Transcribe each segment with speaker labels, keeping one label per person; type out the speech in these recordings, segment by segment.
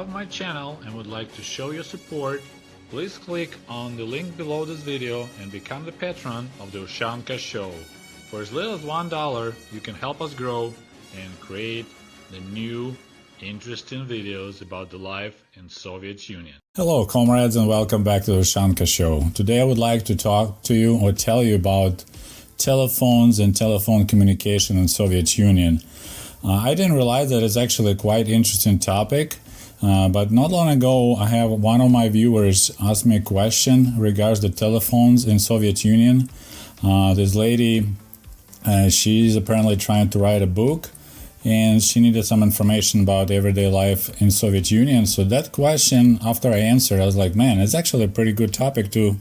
Speaker 1: love my channel and would like to show your support, please click on the link below this video and become the patron of the Ushanka Show. For as little as $1, you can help us grow and create the new interesting videos about the life in Soviet Union.
Speaker 2: Hello comrades, and welcome back to the Ushanka Show. Today I would like to talk to you or tell you about telephones and telephone communication in Soviet Union. I didn't realize that it's actually a quite interesting topic, but not long ago I have one of my viewers ask me a question regards the telephones in Soviet Union. This lady, she's apparently trying to write a book, and she needed some information about everyday life in Soviet Union. So that question, after I answered, I was like, man, it's actually a pretty good topic to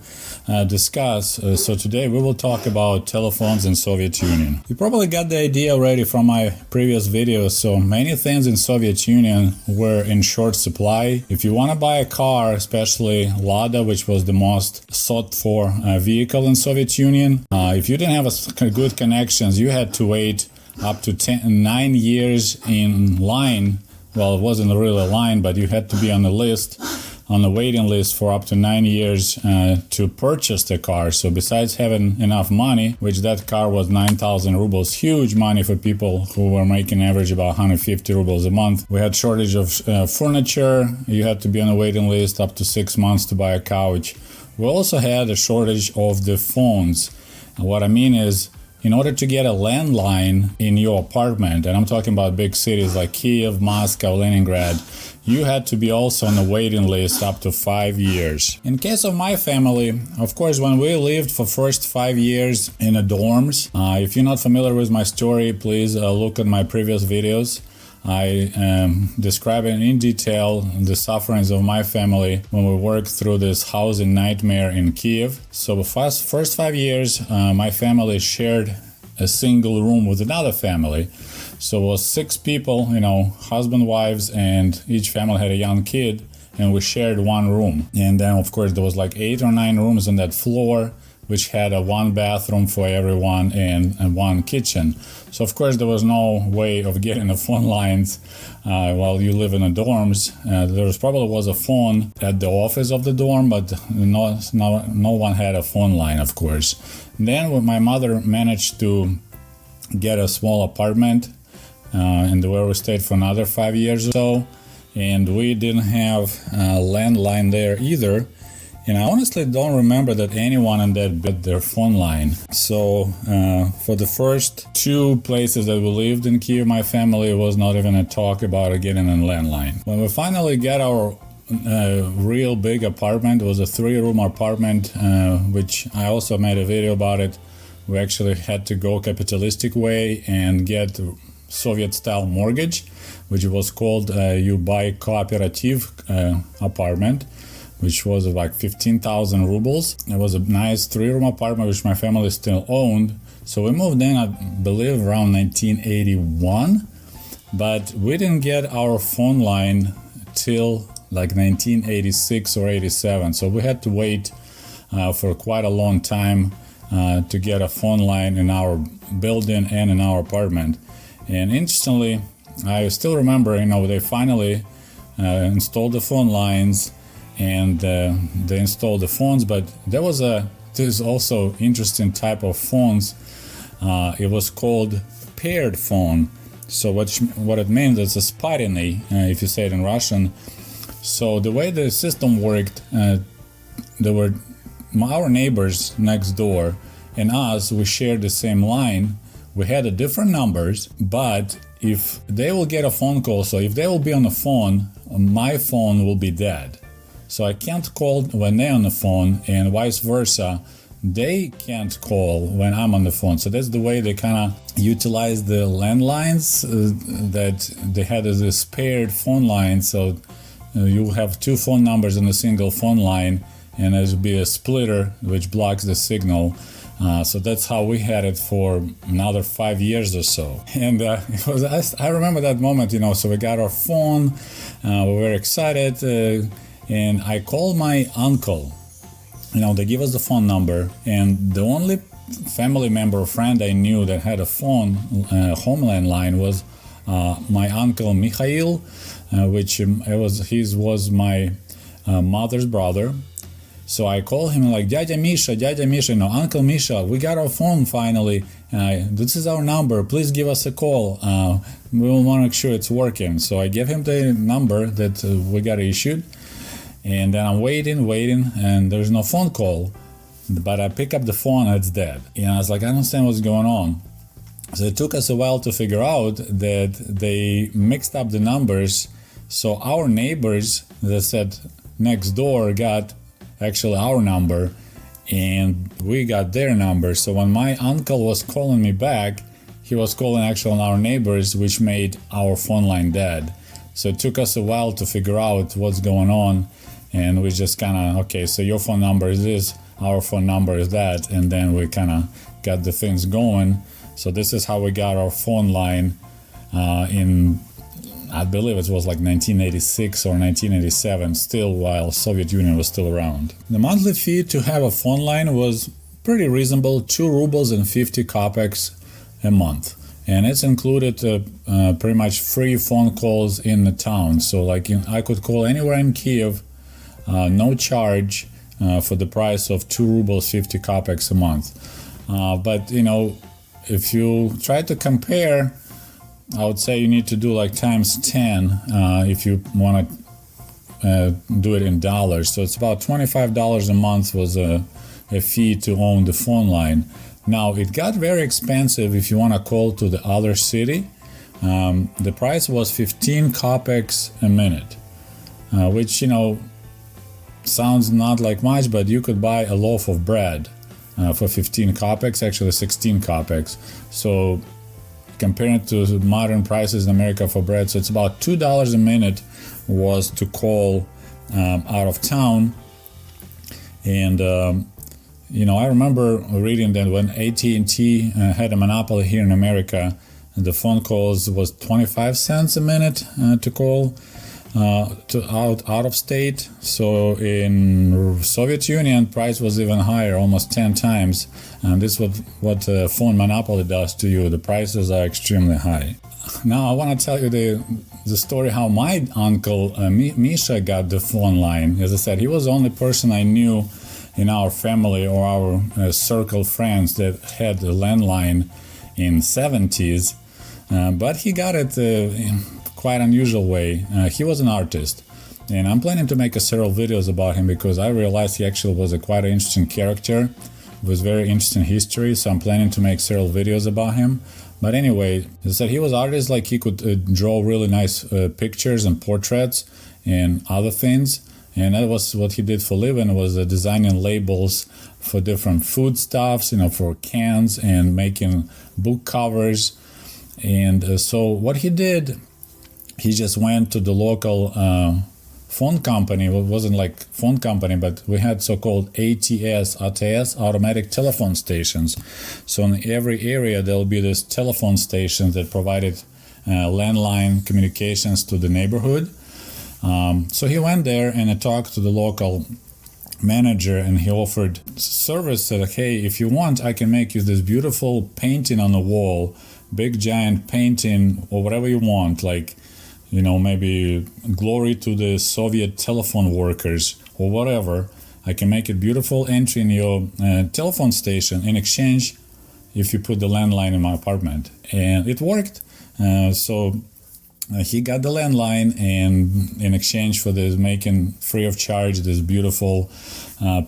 Speaker 2: discuss. So today we will talk about telephones in Soviet Union. You probably got the idea already from my previous videos. So many things in Soviet Union were in short supply. If you want to buy a car, especially Lada, which was the most sought for vehicle in Soviet Union, if you didn't have good connections, you had to wait up to 9 years in line. Well, it wasn't really a line, but you had to be on the list, on the waiting list for up to 9 years to purchase the car. So besides having enough money, which that car was 9,000 rubles, huge money for people who were making average about 150 rubles a month. We had shortage of furniture. You had to be on a waiting list up to 6 months to buy a couch. We also had a shortage of the phones. And what I mean is, in order to get a landline in your apartment, and I'm talking about big cities like Kiev, Moscow, Leningrad, you had to be also on the waiting list up to 5 years. In case of my family, of course, when we lived for first 5 years in the dorms, if you're not familiar with my story, please look at my previous videos. I describe in detail the sufferings of my family when we worked through this housing nightmare in Kiev. So the first 5 years, my family shared a single room with another family. So it was 6 people, husband, wives, and each family had a young kid, and we shared one room. And then, of course, there was like 8 or 9 rooms on that floor, which had a one bathroom for everyone and one kitchen. So of course there was no way of getting the phone lines while you live in the dorms. There probably was a phone at the office of the dorm, but no one had a phone line, of course. Then my mother managed to get a small apartment and where we stayed for another 5 years or so, and we didn't have a landline there either. And I honestly don't remember that anyone in that bit their phone line. So for the first 2 places that we lived in Kiev, my family was not even a talk about getting a landline. When we finally got our real big apartment, it was a 3-room apartment, which I also made a video about it. We actually had to go capitalistic way and get Soviet-style mortgage, which was called you buy cooperative apartment, which was like 15,000 rubles. It was a nice 3-room apartment, which my family still owned. So we moved in, I believe, around 1981, but we didn't get our phone line till like 1986 or 87. So we had to wait for quite a long time to get a phone line in our building and in our apartment. And interestingly, I still remember, they finally installed the phone lines, and they installed the phones, but there's also interesting type of phones. It was called paired phone. So what it means is a spotiny, if you say it in Russian. So the way the system worked, there were our neighbors next door and us, we shared the same line. We had different numbers, but if they will get a phone call, so if they will be on the phone, my phone will be dead. So I can't call when they're on the phone, and vice versa. They can't call when I'm on the phone. So that's the way they kind of utilize the landlines, that they had this paired phone line. So you have 2 phone numbers in a single phone line, and there'll be a splitter which blocks the signal. So that's how we had it for another 5 years or so. And I remember that moment, so we got our phone, we were excited. And I called my uncle. They give us the phone number, and the only family member or friend I knew that had a phone, home landline, was my uncle Mikhail, which was my mother's brother. So I call him like, Dядя Misha, no, Uncle Misha, we got our phone finally. This is our number. Please give us a call. We will want to make sure it's working. So I give him the number that we got issued. And then I'm waiting, and there's no phone call. But I pick up the phone and it's dead. And I was like, I don't understand what's going on. So it took us a while to figure out that they mixed up the numbers. So our neighbors that said next door got actually our number, and we got their number. So when my uncle was calling me back, he was calling actually on our neighbors, which made our phone line dead. So it took us a while to figure out what's going on, and we just kind of, okay, so your phone number is this, our phone number is that, and then we kind of got the things going. So this is how we got our phone line in, I believe it was like 1986 or 1987, still while Soviet Union was still around. The monthly fee to have a phone line was pretty reasonable, 2 rubles and 50 kopecks a month. And it's included pretty much free phone calls in the town. So like I could call anywhere in Kiev, no charge for the price of 2 rubles 50 kopecks a month. But you know, if you try to compare, I would say you need to do like times 10 if you want to do it in dollars. So it's about $25 a month was a fee to own the phone line. Now it got very expensive if you want to call to the other city. The price was 15 kopecks a minute, which, you know, sounds not like much, but you could buy a loaf of bread for 15 kopecks, actually 16 kopecks. So compared to modern prices in America for bread, so it's about $2 a minute was to call out of town. And you know, I remember reading that when AT&T had a monopoly here in America, the phone calls was 25 cents a minute to call to out of state. So in Soviet Union, price was even higher, almost 10 times. And this is what phone monopoly does to you. The prices are extremely high. Now I want to tell you the story how my uncle Misha got the phone line. As I said, he was the only person I knew in our family or our circle of friends that had a landline in 70s. But he got it in quite unusual way. He was an artist, and I'm planning to make several videos about him because I realized he actually was a quite interesting character with very interesting history. So I'm planning to make several videos about him. But anyway, as I said, he was an artist. Like he could draw really nice pictures and portraits and other things. And that was what he did for a living, was designing labels for different foodstuffs, you know, for cans, and making book covers. And so what he did, he just went to the local phone company. Well, it wasn't like phone company, but we had so-called ATS, automatic telephone stations. So in every area, there'll be this telephone stations that provided landline communications to the neighborhood. So he went there and talked to the local manager, and he offered service. Said, hey, if you want, I can make you this beautiful painting on the wall, big giant painting or whatever you want, like, you know, maybe glory to the Soviet telephone workers or whatever. I can make it beautiful entry in your telephone station in exchange if you put the landline in my apartment. And it worked. So he got the landline, and in exchange for this, making free of charge this beautiful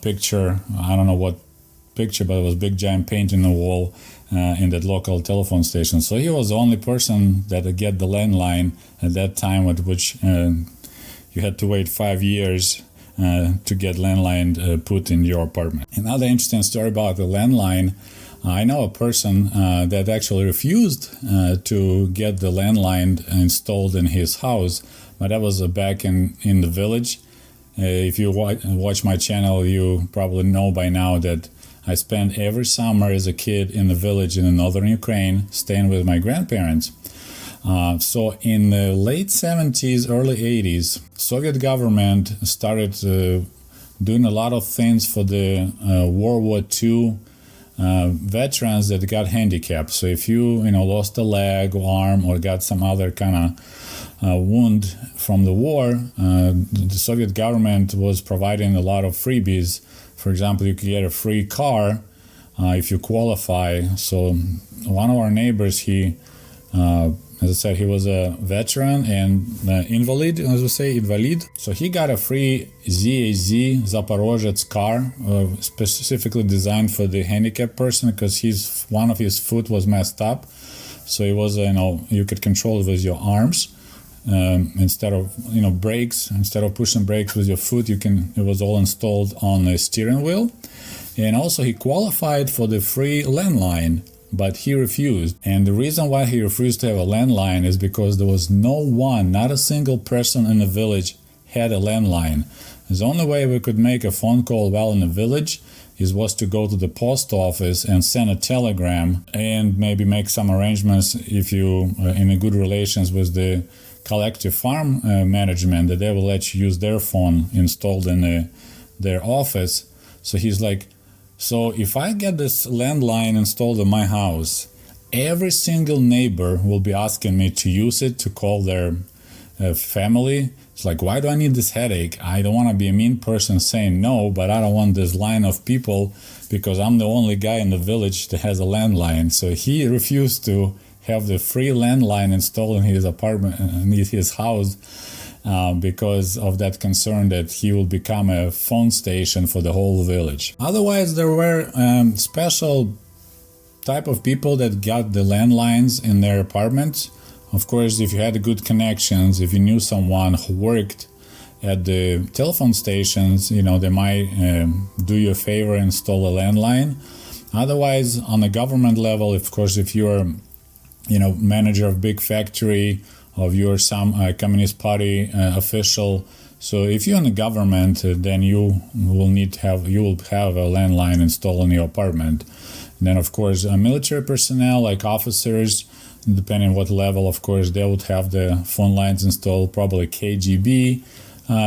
Speaker 2: picture. I don't know what picture, but it was big giant paint in the wall in that local telephone station. So he was the only person that would get the landline at that time, at which you had to wait 5 years to get landline put in your apartment. Another interesting story about the landline. I know a person that actually refused to get the landline installed in his house, but that was back in the village. If you watch my channel, you probably know by now that I spent every summer as a kid in the village in northern Ukraine, staying with my grandparents. So in the late 70s, early 80s, Soviet government started doing a lot of things for the World War II veterans that got handicapped. So if you lost a leg or arm or got some other kind of wound from the war, the Soviet government was providing a lot of freebies. For example, you could get a free car if you qualify. So one of our neighbors, he as I said, he was a veteran and invalid, as we say, invalid. So he got a free ZAZ Zaporozhets car, specifically designed for the handicapped person, because one of his foot was messed up. So it was, you could control it with your arms instead of, brakes. Instead of pushing brakes with your foot, it was all installed on the steering wheel. And also he qualified for the free landline, but he refused. And the reason why he refused to have a landline is because there was not a single person in the village had a landline. The only way we could make a phone call while in the village was to go to the post office and send a telegram, and maybe make some arrangements if you in a good relations with the collective farm management, that they will let you use their phone installed in their office. So he's like, so if I get this landline installed in my house, every single neighbor will be asking me to use it to call their family. It's like, why do I need this headache? I don't want to be a mean person saying no, but I don't want this line of people because I'm the only guy in the village that has a landline. So he refused to have the free landline installed in his apartment, in his house, because of that concern that he will become a phone station for the whole village. Otherwise, there were special type of people that got the landlines in their apartments. Of course, if you had good connections, if you knew someone who worked at the telephone stations, they might do you a favor and install a landline. Otherwise, on the government level, of course, if you're manager of big factory, or you're some Communist Party official, so if you're in the government, then you will have a landline installed in your apartment. And then, of course, military personnel like officers, depending on what level, of course, they would have the phone lines installed. Probably KGB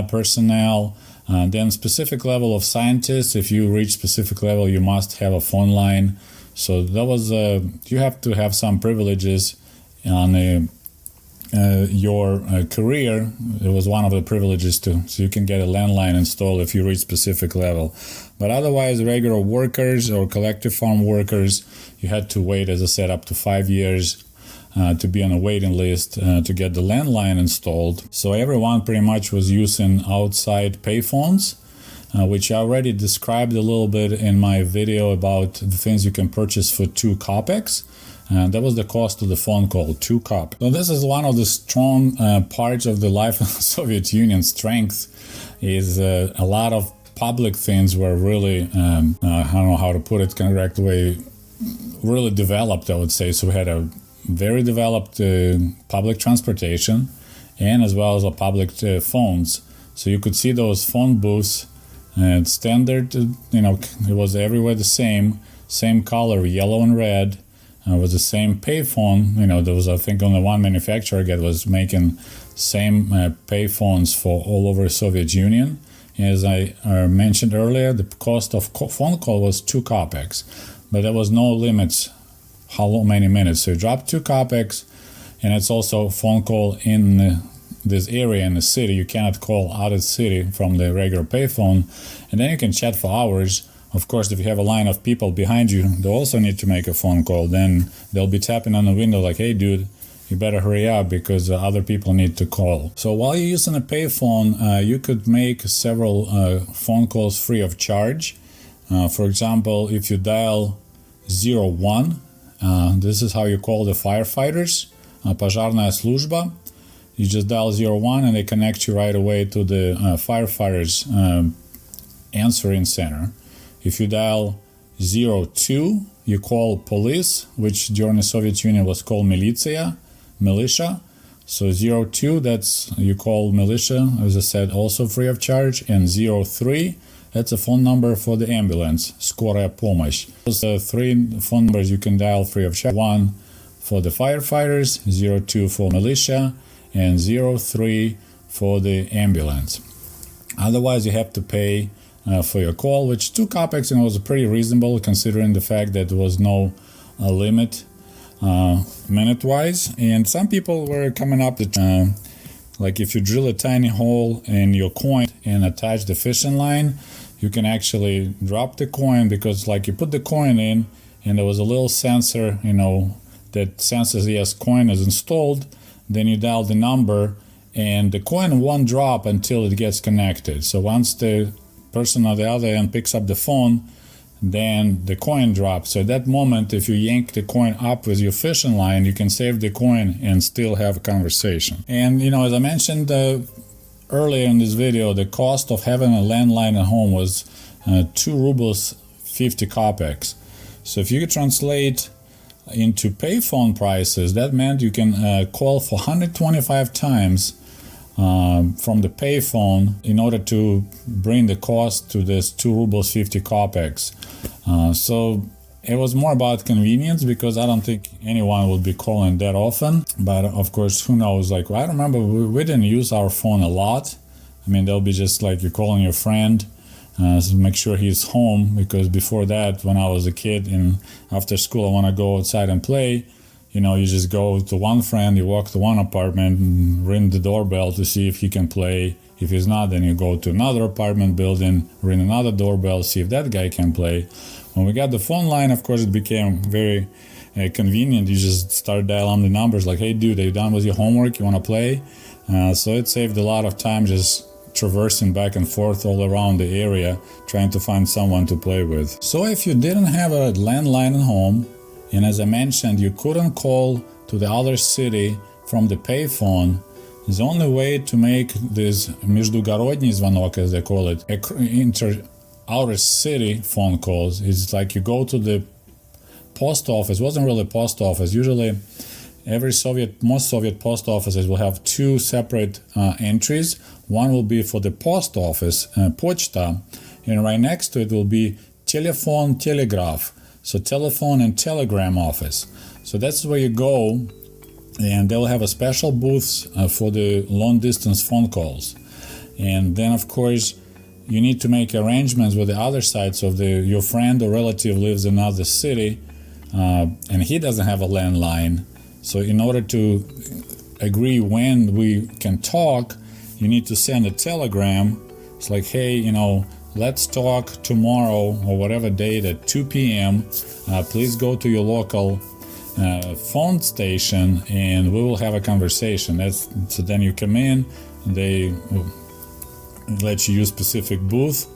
Speaker 2: personnel. Then specific level of scientists. If you reach specific level, you must have a phone line. So that was you have to have some privileges on your career. It was one of the privileges so you can get a landline installed if you reach specific level. But otherwise, regular workers or collective farm workers, you had to wait, as I said, up to 5 years to be on a waiting list to get the landline installed. So everyone pretty much was using outside payphones, which I already described a little bit in my video about the things you can purchase for 2 kopecks. And that was the cost of the phone call, 2 kopecks. So this is one of the strong parts of the life of the Soviet Union. Strength is a lot of public things were really, I don't know how to put it correct way, really developed, I would say. So we had a very developed public transportation, and as well as a public phones. So you could see those phone booths, standard, it was everywhere the same color, yellow and red. Was the same payphone. There was, I think, only one manufacturer that was making same payphones for all over the Soviet Union. As I mentioned earlier, the cost of phone call was 2 kopecks, but there was no limits how many minutes. So you drop 2 kopecks, and it's also phone call in this area in the city. You cannot call out of the city from the regular payphone, and then you can chat for hours. Of course, if you have a line of people behind you, they also need to make a phone call. Then they'll be tapping on the window like, hey, dude, you better hurry up because other people need to call. So while you're using a payphone, you could make several phone calls free of charge. For example, if you dial 01, this is how you call the firefighters, пожарная служба. You just dial 01 and they connect you right away to the firefighters answering center. If you dial 02, you call police, which during the Soviet Union was called militia. So 02, you call militia, as I said, also free of charge. And 03, that's a phone number for the ambulance, скорая помощь. Those are 3 phone numbers you can dial free of charge. 1 for the firefighters, 02 for militia, and 03 for the ambulance. Otherwise, you have to pay for your call, which 2 kopecks was pretty reasonable considering the fact that there was no limit minute-wise. And some people were coming up with like if you drill a tiny hole in your coin and attach the fishing line, you can actually drop the coin, because like you put the coin in and there was a little sensor, that senses yes, coin is installed. Then you dial the number and the coin won't drop until it gets connected. So once the person on the other end picks up the phone, then the coin drops. So at that moment, if you yank the coin up with your fishing line, you can save the coin and still have a conversation. And as I mentioned earlier in this video, the cost of having a landline at home was 2 rubles 50 kopecks. So if you could translate into payphone prices, that meant you can call for 125 times from the payphone in order to bring the cost to this 2 rubles 50 kopecks. So it was more about convenience, because I don't think anyone would be calling that often. But of course, who knows? Like, I remember we didn't use our phone a lot. I mean, they'll be just like you're calling your friend, so make sure he's home, because before that, when I was a kid and after school I want to go outside and play, you just go to one friend, you walk to one apartment and ring the doorbell to see if he can play. If he's not, then you go to another apartment building, ring another doorbell, see if that guy can play. When we got the phone line, of course, it became very convenient. You just start dialing the numbers like, hey dude, are you done with your homework? You want to play? So it saved a lot of time just traversing back and forth all around the area trying to find someone to play with. So if you didn't have a landline at home, and as I mentioned, you couldn't call to the other city from the payphone, the only way to make this междугородний звонок, as they call it, outer city phone calls, is like you go to the post office. It wasn't really post office. Usually most Soviet post offices will have 2 separate entries. One will be for the post office, почта, and right next to it will be телефон, телеграф, so telephone and telegram office. So that's where you go, and they'll have a special booths for the long distance phone calls. And then of course you need to make arrangements with the other side. So if your friend or relative lives in another city and he doesn't have a landline, so in order to agree when we can talk, you need to send a telegram. It's like, hey, let's talk tomorrow or whatever date at 2 p.m. Please go to your local phone station and we will have a conversation. So then you come in, they let you use specific booth.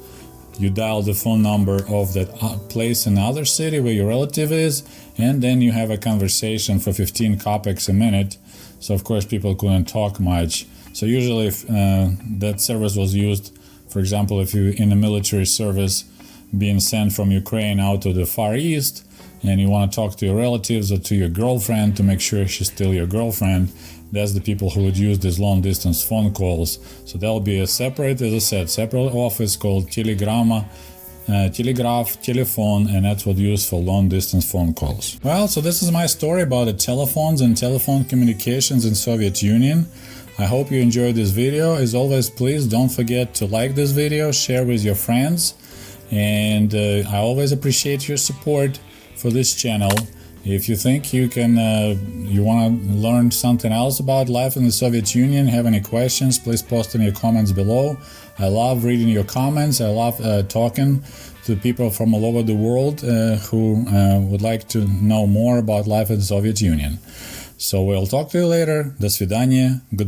Speaker 2: You dial the phone number of that place in another city where your relative is, and then you have a conversation for 15 kopecks a minute. So of course people couldn't talk much. So usually if that service was used, for example, if you're in a military service being sent from Ukraine out to the Far East and you want to talk to your relatives or to your girlfriend to make sure she's still your girlfriend, that's the people who would use these long distance phone calls. So there'll be a separate, as I said, separate office called telegraph, telephone, and that's what used for long distance phone calls. Well, so this is my story about the telephones and telephone communications in Soviet Union. I hope you enjoyed this video. As always, please don't forget to like this video, share with your friends, and I always appreciate your support for this channel. If you think you want to learn something else about life in the Soviet Union, have any questions, please post in your comments below. I love reading your comments. I love talking to people from all over the world who would like to know more about life in the Soviet Union. So we'll talk to you later. До свидания. Goodbye.